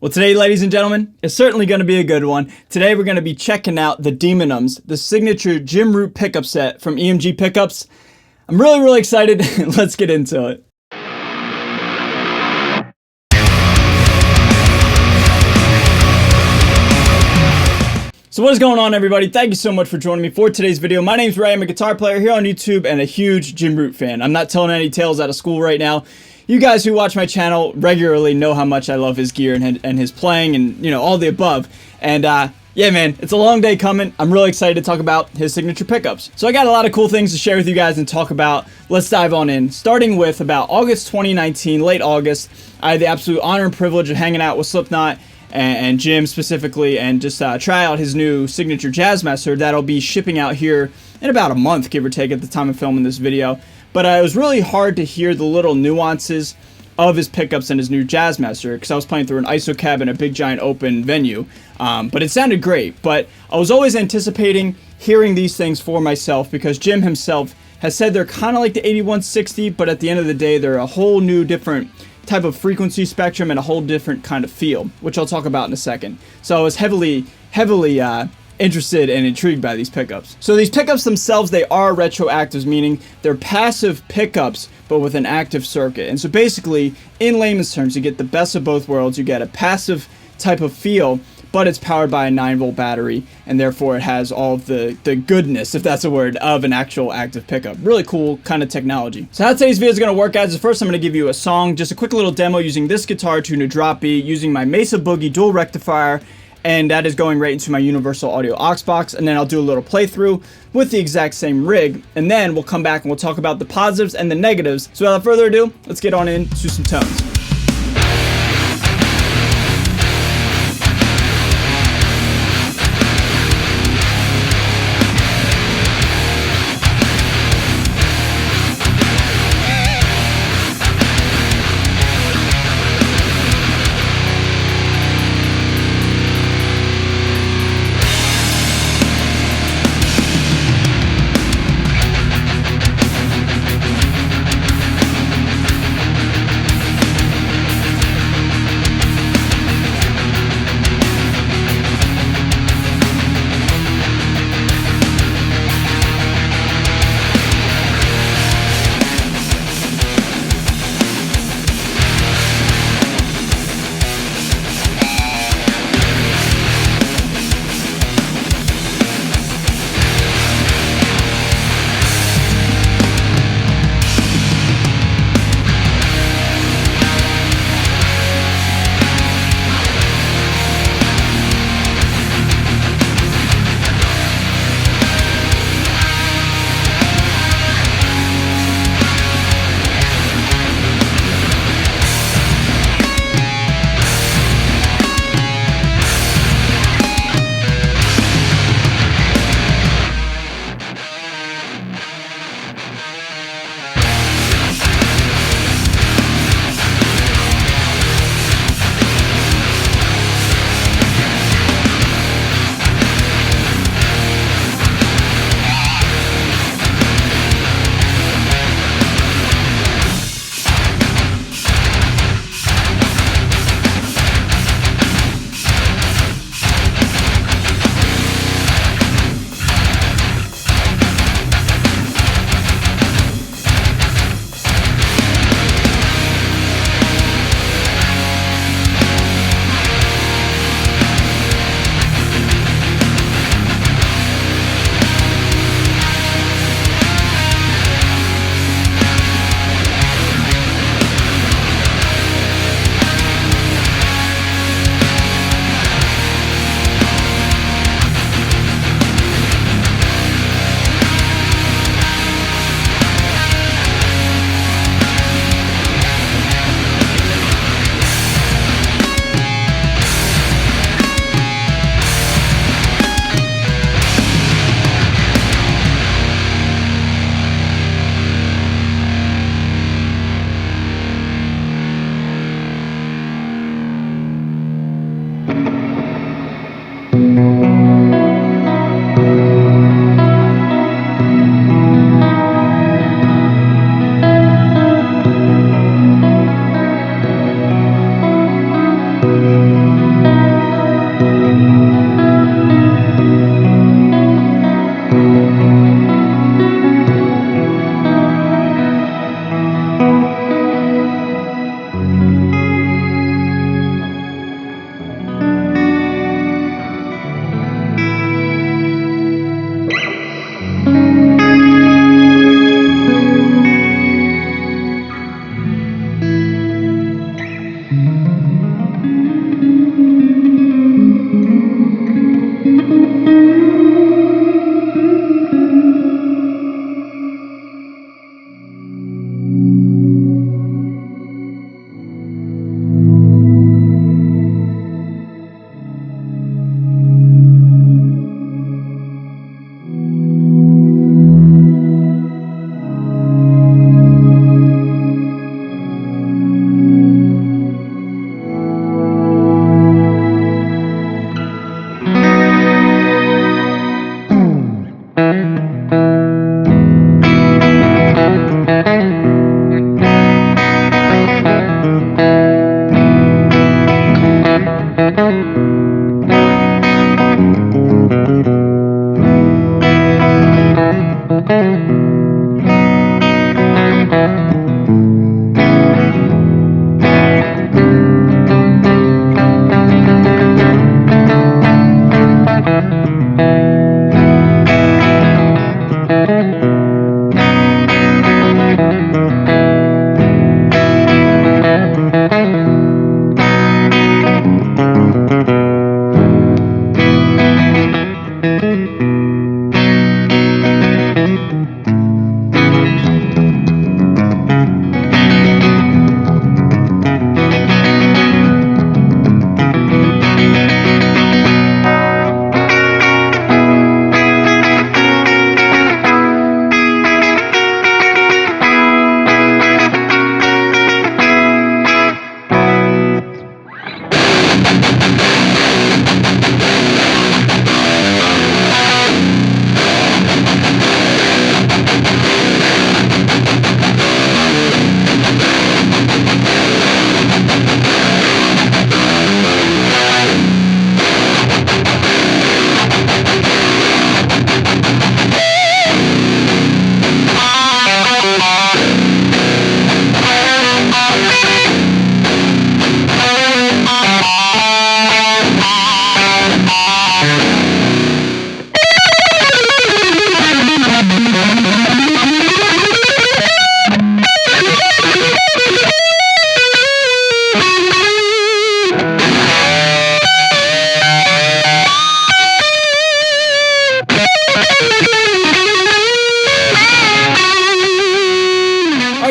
Well, today, ladies and gentlemen, is certainly going to be a good one. Today, we're going to be checking out the Daemonums, the signature Jim Root pickup set from EMG Pickups. I'm really excited. Let's get into it. So what is going on, everybody? Thank you so much for joining me for today's video. My name's Ray. I'm a guitar player here on YouTube and a huge Jim Root fan. I'm not telling any tales out of school right now. You guys who watch my channel regularly know how much I love his gear and his playing and, you know, all the above. And yeah, man, it's a long day coming. I'm really excited to talk about his signature pickups. So I got a lot of cool things to share with you guys and talk about. Let's dive on in. Starting with about August 2019, late August, I had the absolute honor and privilege of hanging out with Slipknot and Jim specifically, and just try out his new signature Jazzmaster that'll be shipping out here in about a month, give or take, at the time of filming this video. But it was really hard to hear the little nuances of his pickups and his new Jazzmaster because I was playing through an ISO cab in a big giant open venue. But it sounded great. But I was always anticipating hearing these things for myself because Jim himself has said they're kind of like the 8160, but at the end of the day, they're a whole new different type of frequency spectrum and a whole different kind of feel, which I'll talk about in a second. So I was heavily interested and intrigued by these pickups. So these pickups themselves, they are retroactives, meaning they're passive pickups but with an active circuit. And so basically, in layman's terms, you get the best of both worlds. You get a passive type of feel, but it's powered by a 9-volt battery, and therefore it has all of the goodness, if that's a word, of an actual active pickup. Really cool kind of technology. So how today's video is going to work, guys, is first I'm going to give you a song, just a quick little demo using this guitar tune to drop beat, using my Mesa Boogie dual rectifier, and that is going right into my universal audio aux box, and then I'll do a little playthrough with the exact same rig, and then we'll come back and we'll talk about the positives and the negatives. So without further ado, let's get on into some tones.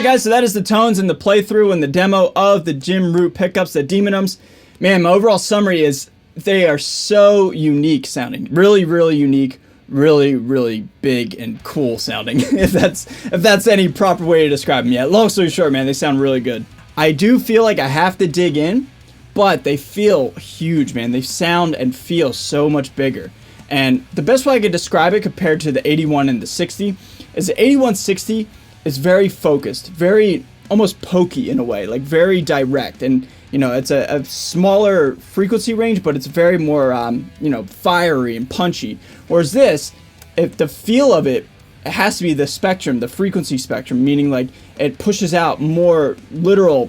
Guys, so that is the tones and the playthrough and the demo of the Jim Root pickups, the Daemonums. Man, my overall summary is they are so unique sounding. Really, really unique. Really, really big and cool sounding. if that's any proper way to describe them. Yeah, long story short, man, they sound really good. I do feel like I have to dig in, but they feel huge, man. They sound and feel so much bigger. And the best way I could describe it compared to the 81 and the 60 is the 8160 is very focused, very almost pokey in a way, like very direct. And, you know, it's a smaller frequency range, but it's very more, you know, fiery and punchy. Whereas this, if the feel of it, it has to be the spectrum, the frequency spectrum, meaning like it pushes out more literal,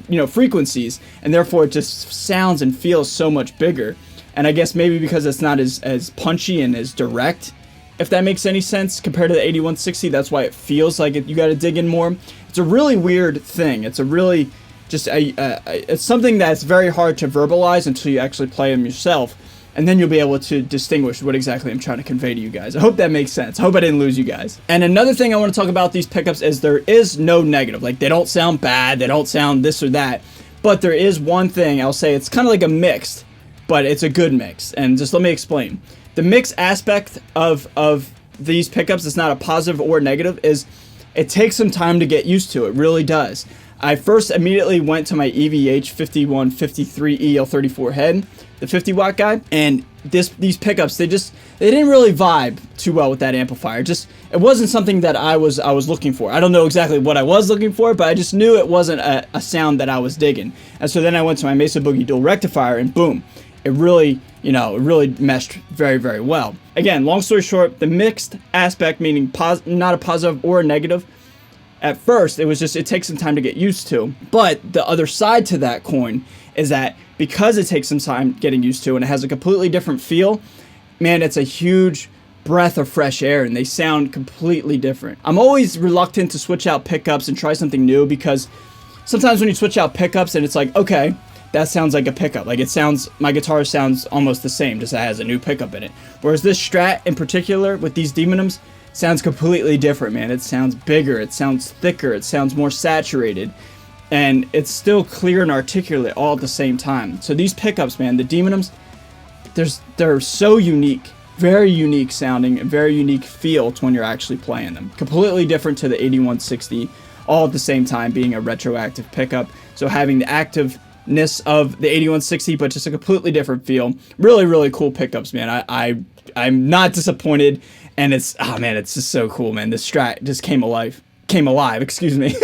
you know, frequencies, and therefore it just sounds and feels so much bigger. And I guess maybe because it's not as punchy and as direct, if that makes any sense, compared to the 8160, that's why it feels like you got to dig in more. It's a really weird thing. It's a really just it's something that's very hard to verbalize until you actually play them yourself, and then you'll be able to distinguish what exactly I'm trying to convey to you guys. I hope that makes sense. I hope I didn't lose you guys. And another thing I want to talk about these pickups is there is no negative. Like, they don't sound bad, they don't sound this or that, but there is one thing I'll say. It's kind of like a mixed, but it's a good mix. And just let me explain. The mix aspect of these pickups, it's not a positive or negative, is it takes some time to get used to. It really does. I first immediately went to my EVH 5153 EL34 head, the 50 watt guy, and these pickups, they didn't really vibe too well with that amplifier. It wasn't something that I was looking for. I don't know exactly what I was looking for, but I just knew it wasn't a sound that I was digging. And so then I went to my Mesa Boogie dual rectifier, and boom, it really, you know, it really meshed very, very well. Again, long story short, the mixed aspect, meaning not a positive or a negative, at first, it takes some time to get used to. But the other side to that coin is that because it takes some time getting used to and it has a completely different feel, man, it's a huge breath of fresh air and they sound completely different. I'm always reluctant to switch out pickups and try something new, because sometimes when you switch out pickups and it's like, okay, that sounds like a pickup. Like, my guitar sounds almost the same, just it has a new pickup in it. Whereas this Strat in particular with these Daemonums sounds completely different, man. It sounds bigger, it sounds thicker, it sounds more saturated, and it's still clear and articulate all at the same time. So these pickups, man, the Daemonums, they're so unique, very unique sounding, and very unique feel to when you're actually playing them. Completely different to the 8160, all at the same time being a retroactive pickup. So having the activeness of the 8160, but just a completely different feel. Really, really cool pickups, man. I'm not disappointed, and it's just so cool, man. This Strat just came alive, excuse me.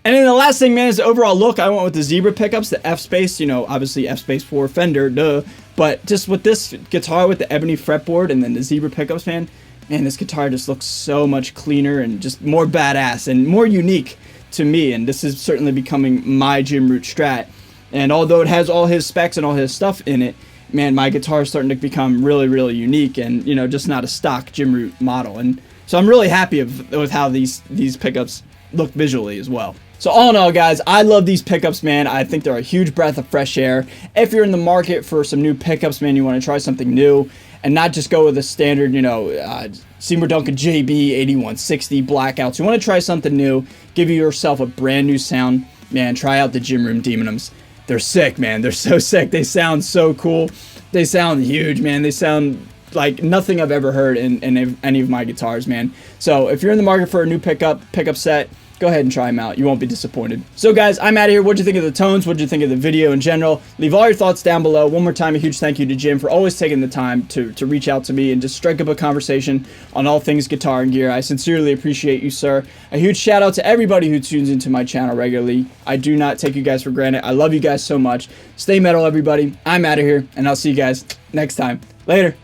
And then the last thing, man, is the overall look. I went with the zebra pickups, the F-Space, you know, obviously F-Space for Fender, duh. But just with this guitar with the ebony fretboard and then the zebra pickups, man, this guitar just looks so much cleaner and just more badass and more unique to me. And this is certainly becoming my Jim Root Strat. And although it has all his specs and all his stuff in it, man, my guitar is starting to become really, really unique and, you know, just not a stock Jim Root model. And so I'm really happy with how these pickups look visually as well. So all in all, guys, I love these pickups, man. I think they're a huge breath of fresh air. If you're in the market for some new pickups, man, you want to try something new and not just go with the standard, you know, Seymour Duncan JB 8160 blackouts. You want to try something new, give yourself a brand new sound, man, try out the Jim Root Daemonums. They're sick, man. They're so sick. They sound so cool. They sound huge, man. They sound like nothing I've ever heard in any of my guitars, man. So if you're in the market for a new pickup set, go ahead and try them out. You won't be disappointed. So guys, I'm out of here. What'd you think of the tones? What'd you think of the video in general? Leave all your thoughts down below. One more time, a huge thank you to Jim for always taking the time to reach out to me and just strike up a conversation on all things guitar and gear. I sincerely appreciate you, sir. A huge shout out to everybody who tunes into my channel regularly. I do not take you guys for granted. I love you guys so much. Stay metal, everybody. I'm out of here, and I'll see you guys next time. Later.